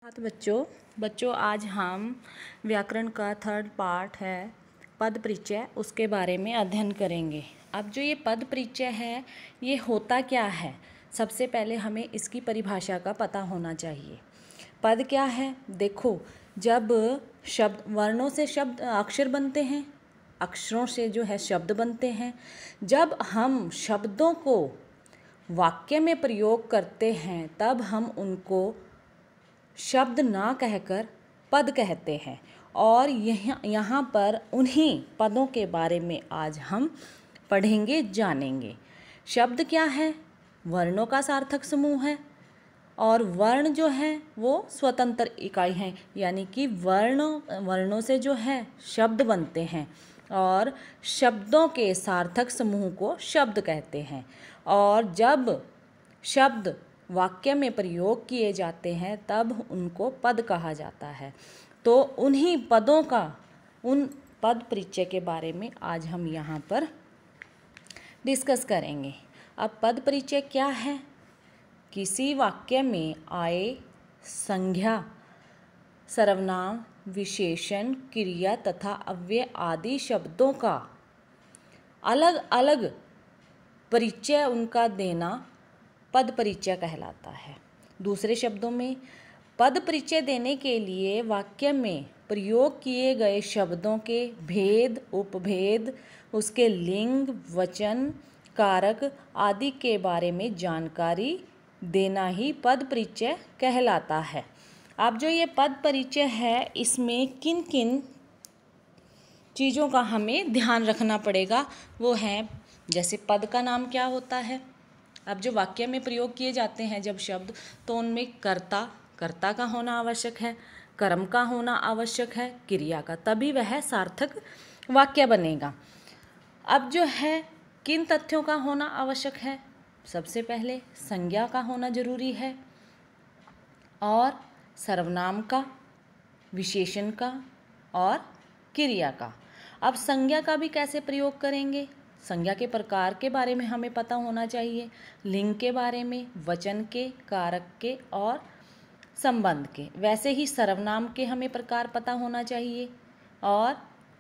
तो बच्चों आज हम व्याकरण का थर्ड पार्ट है पद परिचय, उसके बारे में अध्ययन करेंगे। अब जो ये पद परिचय है ये होता क्या है, सबसे पहले हमें इसकी परिभाषा का पता होना चाहिए। पद क्या है? देखो, जब शब्द वर्णों से शब्द अक्षर बनते हैं, अक्षरों से जो है शब्द बनते हैं। जब हम शब्दों को वाक्य में प्रयोग करते हैं तब हम उनको शब्द ना कहकर पद कहते हैं। और यहाँ पर उन्हीं पदों के बारे में आज हम पढ़ेंगे, जानेंगे। शब्द क्या है? वर्णों का सार्थक समूह है और वर्ण जो है वो स्वतंत्र इकाई हैं, यानी कि वर्णों से जो है शब्द बनते हैं और शब्दों के सार्थक समूह को शब्द कहते हैं। और जब शब्द वाक्य में प्रयोग किए जाते हैं तब उनको पद कहा जाता है। तो उन्हीं पदों का, उन पद परिचय के बारे में आज हम यहाँ पर डिस्कस करेंगे। अब पद परिचय क्या है? किसी वाक्य में आए संज्ञा, सर्वनाम, विशेषण, क्रिया तथा अव्यय आदि शब्दों का अलग अलग परिचय उनका देना पद परिचय कहलाता है। दूसरे शब्दों में, पद परिचय देने के लिए वाक्य में प्रयोग किए गए शब्दों के भेद, उपभेद, उसके लिंग, वचन, कारक आदि के बारे में जानकारी देना ही पद परिचय कहलाता है। अब जो ये पद परिचय है इसमें किन किन चीज़ों का हमें ध्यान रखना पड़ेगा, वो है जैसे पद का नाम क्या होता है। अब जो वाक्य में प्रयोग किए जाते हैं जब शब्द, तो उनमें कर्ता का होना आवश्यक है, कर्म का होना आवश्यक है, क्रिया का, तभी वह सार्थक वाक्य बनेगा। अब जो है किन तथ्यों का होना आवश्यक है? सबसे पहले संज्ञा का होना जरूरी है और सर्वनाम का, विशेषण का और क्रिया का। अब संज्ञा का भी कैसे प्रयोग करेंगे? संज्ञा के प्रकार के बारे में हमें पता होना चाहिए, लिंग के बारे में, वचन के, कारक के और संबंध के। वैसे ही सर्वनाम के हमें प्रकार पता होना चाहिए और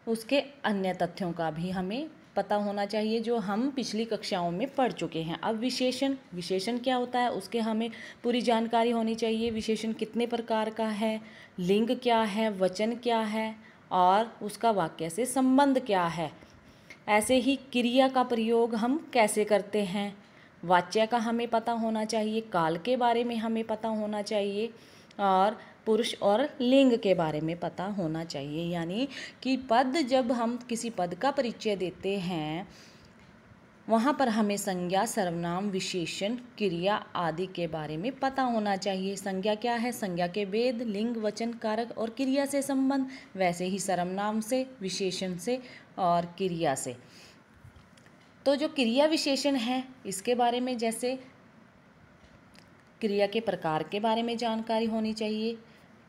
उसके अन्य तथ्यों का भी हमें पता होना चाहिए जो हम पिछली कक्षाओं में पढ़ चुके हैं। अब विशेषण क्या होता है उसके हमें पूरी जानकारी होनी चाहिए। विशेषण कितने प्रकार का है, लिंग क्या है, वचन क्या है और उसका वाक्य से संबंध क्या है। ऐसे ही क्रिया का प्रयोग हम कैसे करते हैं, वाच्य का हमें पता होना चाहिए, काल के बारे में हमें पता होना चाहिए और पुरुष और लिंग के बारे में पता होना चाहिए। यानी कि पद, जब हम किसी पद का परिचय देते हैं वहाँ पर हमें संज्ञा, सर्वनाम, विशेषण, क्रिया आदि के बारे में पता होना चाहिए। संज्ञा क्या है? संज्ञा के भेद, लिंग, वचन, कारक और क्रिया से संबंध। वैसे ही सर्वनाम से, विशेषण से और क्रिया से। तो जो क्रिया विशेषण है इसके बारे में, जैसे क्रिया के प्रकार के बारे में जानकारी होनी चाहिए।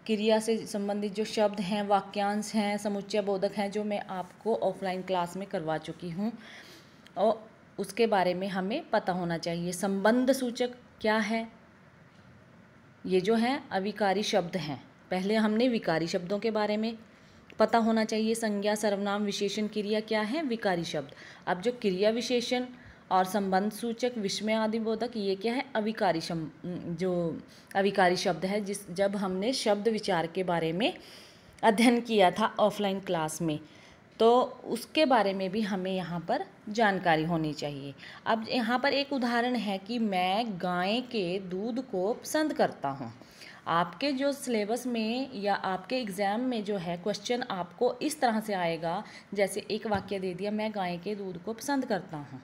क्रिया से संबंधित जो शब्द हैं, वाक्यांश हैं, समुच्चय बोधक हैं, जो मैं आपको ऑफलाइन क्लास में करवा चुकी हूँ, और उसके बारे में हमें पता होना चाहिए। संबंध सूचक क्या है? ये जो हैं अविकारी शब्द हैं। पहले हमने विकारी शब्दों के बारे में पता होना चाहिए। संज्ञा, सर्वनाम, विशेषण, क्रिया क्या है? विकारी शब्द। अब जो क्रिया विशेषण और संबंध सूचक, विस्मय आदि बोधक, ये क्या है? जो अविकारी शब्द है। जब हमने शब्द विचार के बारे में अध्ययन किया था ऑफलाइन क्लास में, तो उसके बारे में भी हमें यहाँ पर जानकारी होनी चाहिए। अब यहाँ पर एक उदाहरण है कि मैं गाय के दूध को पसंद करता हूँ। आपके जो सिलेबस में या आपके एग्ज़ाम में जो है क्वेश्चन आपको इस तरह से आएगा, जैसे एक वाक्य दे दिया, मैं गाय के दूध को पसंद करता हूँ।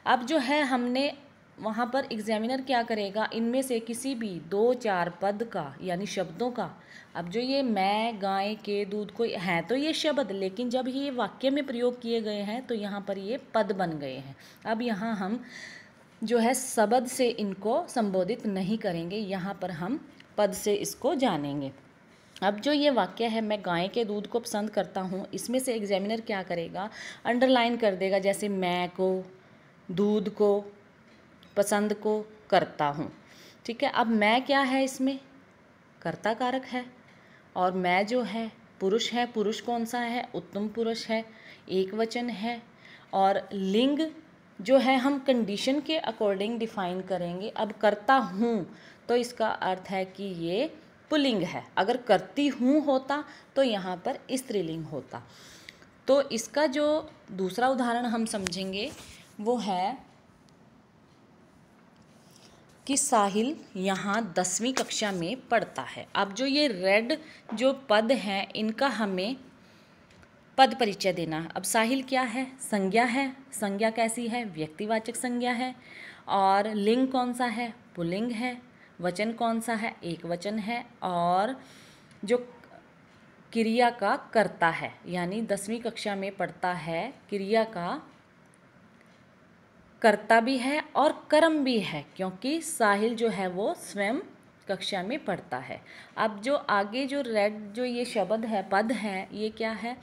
अब जो है हमने वहाँ पर एग्जामिनर क्या करेगा, इनमें से किसी भी 2-4 पद का यानी शब्दों का, अब जो ये मैं गाय के दूध को हैं तो ये शब्द, लेकिन जब ये वाक्य में प्रयोग किए गए हैं तो यहाँ पर ये पद बन गए हैं। अब यहाँ हम जो है शब्द से इनको संबोधित नहीं करेंगे, यहाँ पर हम पद से इसको जानेंगे। अब जो ये वाक्य है, मैं गाय के दूध को पसंद करता हूँ, इसमें से एग्जामिनर क्या करेगा, अंडरलाइन कर देगा, जैसे मैं को, दूध को, पसंद को करता हूँ। ठीक है। अब मैं क्या है इसमें? कर्ता कारक है। और मैं जो है पुरुष है, पुरुष कौन सा है, उत्तम पुरुष है, एक वचन है। और लिंग जो है हम कंडीशन के अकॉर्डिंग डिफाइन करेंगे। अब करता हूँ तो इसका अर्थ है कि ये पुल्लिंग है, अगर करती हूँ होता तो यहाँ पर स्त्रीलिंग होता। तो इसका जो दूसरा उदाहरण हम समझेंगे वो है कि साहिल यहाँ 10वीं कक्षा में पढ़ता है। अब जो ये रेड जो पद हैं इनका हमें पद परिचय देना है। अब साहिल क्या है, संज्ञा है। संज्ञा कैसी है, व्यक्तिवाचक संज्ञा है। और लिंग कौन सा है, पुल्लिंग है। वचन कौन सा है, एक वचन है। और जो क्रिया का कर्ता है, यानी 10वीं कक्षा में पढ़ता है, क्रिया का कर्ता भी है और कर्म भी है, क्योंकि साहिल जो है वो स्वयं कक्षा में पढ़ता है। अब जो आगे जो रेड जो ये शब्द है, पद है, ये क्या है,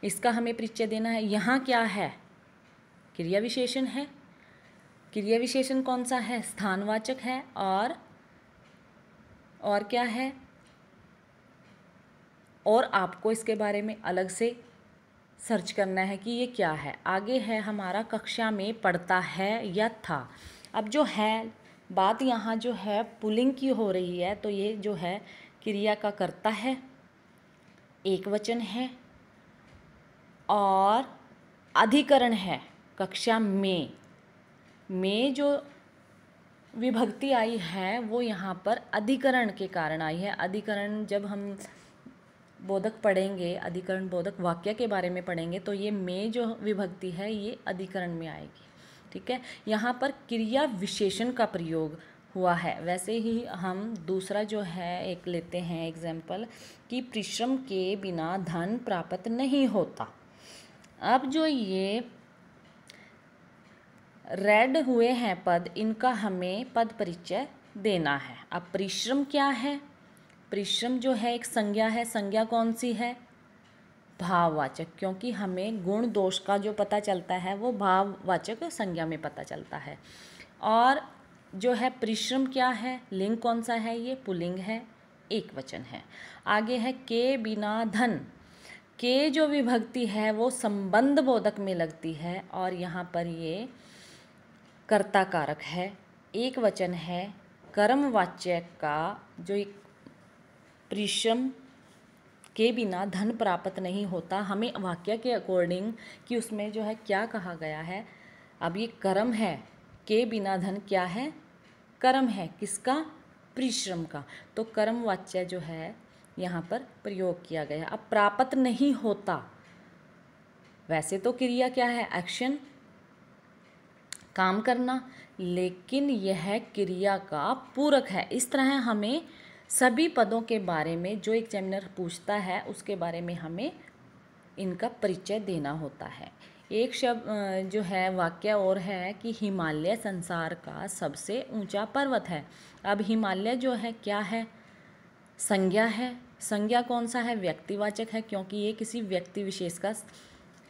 इसका हमें परिचय देना है। यहाँ क्या है, क्रिया विशेषण है। क्रिया विशेषण कौन सा है, स्थानवाचक है। और क्या है, और आपको इसके बारे में अलग से सर्च करना है कि ये क्या है। आगे है हमारा कक्षा में पढ़ता है या था। अब जो है बात यहाँ जो है पुल्लिंग की हो रही है, तो ये जो है क्रिया का कर्ता है, एक वचन है और अधिकरण है। कक्षा में जो विभक्ति आई है वो यहाँ पर अधिकरण के कारण आई है। अधिकरण जब हम बोधक पढ़ेंगे, अधिकरण बोधक वाक्य के बारे में पढ़ेंगे, तो ये में जो विभक्ति है ये अधिकरण में आएगी। ठीक है, यहाँ पर क्रिया विशेषण का प्रयोग हुआ है। वैसे ही हम दूसरा जो है एक लेते हैं एग्जाम्पल कि परिश्रम के बिना धन प्राप्त नहीं होता। अब जो ये रेड हुए हैं पद, इनका हमें पद परिचय देना है। अब परिश्रम क्या है, परिश्रम जो है एक संज्ञा है। संज्ञा कौन सी है, भाववाचक, क्योंकि हमें गुण दोष का जो पता चलता है वो भाववाचक संज्ञा में पता चलता है। और जो है परिश्रम क्या है, लिंग कौन सा है, ये पुल्लिंग है, एक वचन है। आगे है के बिना धन। के जो विभक्ति है वो संबंध बोधक में लगती है और यहाँ पर ये कर्ता कारक है, एक वचन है। कर्मवाच्य का जो एक परिश्रम के बिना धन प्राप्त नहीं होता, हमें वाक्य के अकॉर्डिंग कि उसमें जो है क्या कहा गया है। अब ये कर्म है, के बिना धन क्या है, कर्म है, किसका, परिश्रम का। तो कर्म वाच्य जो है यहाँ पर प्रयोग किया गया। अब प्राप्त नहीं होता, वैसे तो क्रिया क्या है, एक्शन, काम करना, लेकिन यह क्रिया का पूरक है। इस तरह हमें सभी पदों के बारे में जो एग्जामिनर पूछता है उसके बारे में हमें इनका परिचय देना होता है। एक शब्द जो है वाक्य और है कि हिमालय संसार का सबसे ऊंचा पर्वत है। अब हिमालय जो है क्या है, संज्ञा है। संज्ञा कौन सा है, व्यक्तिवाचक है, क्योंकि ये किसी व्यक्ति विशेष का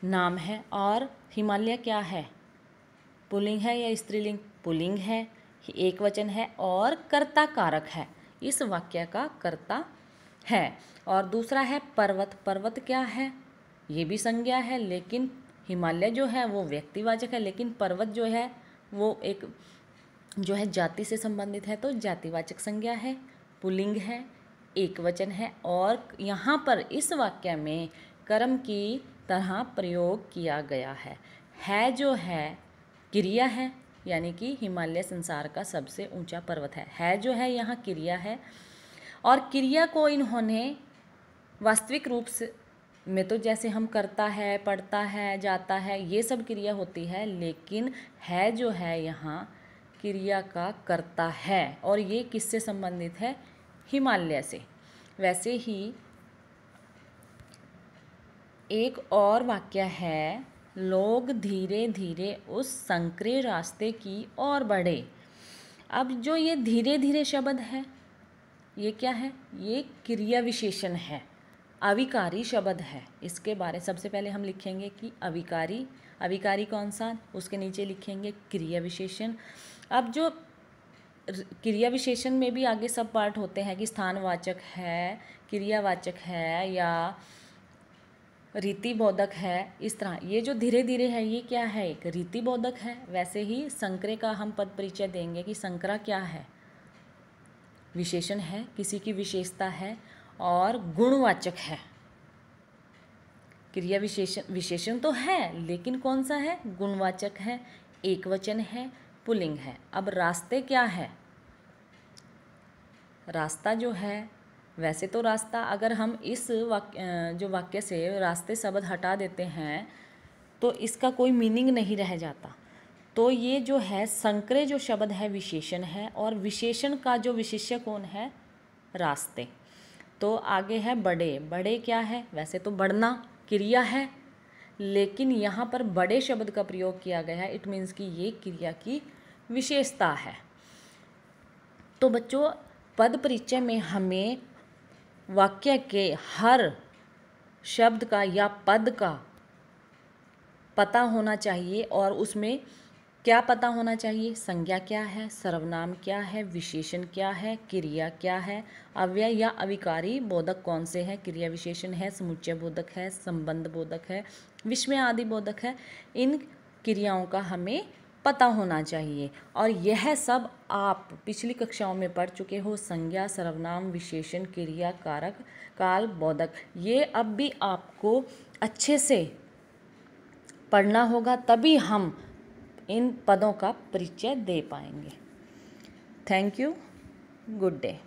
नाम है। और हिमालय क्या है, पुल्लिंग है या स्त्रीलिंग, पुल्लिंग है, एक वचन है और कर्ता कारक है, इस वाक्य का कर्ता है। और दूसरा है पर्वत। पर्वत क्या है, ये भी संज्ञा है, लेकिन हिमालय जो है वो व्यक्तिवाचक है, लेकिन पर्वत जो है वो एक जो है जाति से संबंधित है, तो जातिवाचक संज्ञा है, पुल्लिंग है, एक वचन है। और यहाँ पर इस वाक्य में कर्म की तरह प्रयोग किया गया है जो है क्रिया है, यानी कि हिमालय संसार का सबसे ऊंचा पर्वत है जो है यहाँ क्रिया है। और क्रिया को इन्होंने वास्तविक रूप से में तो जैसे हम करता है, पढ़ता है, जाता है, ये सब क्रिया होती है, लेकिन है जो है यहाँ क्रिया का कर्ता है। और ये किससे संबंधित है, हिमालय से। वैसे ही एक और वाक्य है, लोग धीरे धीरे उस संकरे रास्ते की ओर बढ़े। अब जो ये धीरे धीरे शब्द है ये क्या है, ये क्रिया विशेषण है, अविकारी शब्द है। इसके बारे सबसे पहले हम लिखेंगे कि अविकारी, अविकारी कौन सा, उसके नीचे लिखेंगे क्रिया विशेषण। अब जो क्रिया विशेषण में भी आगे सब पार्ट होते हैं कि स्थानवाचक है, क्रियावाचक है या रीतिबोधक है। इस तरह ये जो धीरे धीरे है ये क्या है, एक रीतिबोधक है। वैसे ही संक्रे का हम पद परिचय देंगे कि संक्रा क्या है, विशेषण है, किसी की विशेषता है और गुणवाचक है। क्रिया विशेषण तो है लेकिन कौन सा है, गुणवाचक है, एकवचन है, पुल्लिंग है। अब रास्ते क्या है, रास्ता जो है, वैसे तो रास्ता अगर हम इस जो वाक्य से रास्ते शब्द हटा देते हैं तो इसका कोई मीनिंग नहीं रह जाता। तो ये जो है संक्रे जो शब्द है विशेषण है और विशेषण का जो विशेष्य कौन है, रास्ते। तो आगे है बड़े। बड़े क्या है, वैसे तो बढ़ना क्रिया है लेकिन यहाँ पर बड़े शब्द का प्रयोग किया गया है। इट मीन्स कि ये क्रिया की विशेषता है। तो बच्चों पद परिचय में हमें वाक्य के हर शब्द का या पद का पता होना चाहिए और उसमें क्या पता होना चाहिए, संज्ञा क्या है, सर्वनाम क्या है, विशेषण क्या है, क्रिया क्या है, अव्यय या अविकारी बोधक कौन से हैं, क्रिया विशेषण है, समुच्चय बोधक है, संबंध बोधक है, विस्मय आदि बोधक है। इन क्रियाओं का हमें पता होना चाहिए और यह सब आप पिछली कक्षाओं में पढ़ चुके हो। संज्ञा, सर्वनाम, विशेषण, क्रिया, कारक, काल, बोधक, ये अब भी आपको अच्छे से पढ़ना होगा, तभी हम इन पदों का परिचय दे पाएंगे। Thank you, good day.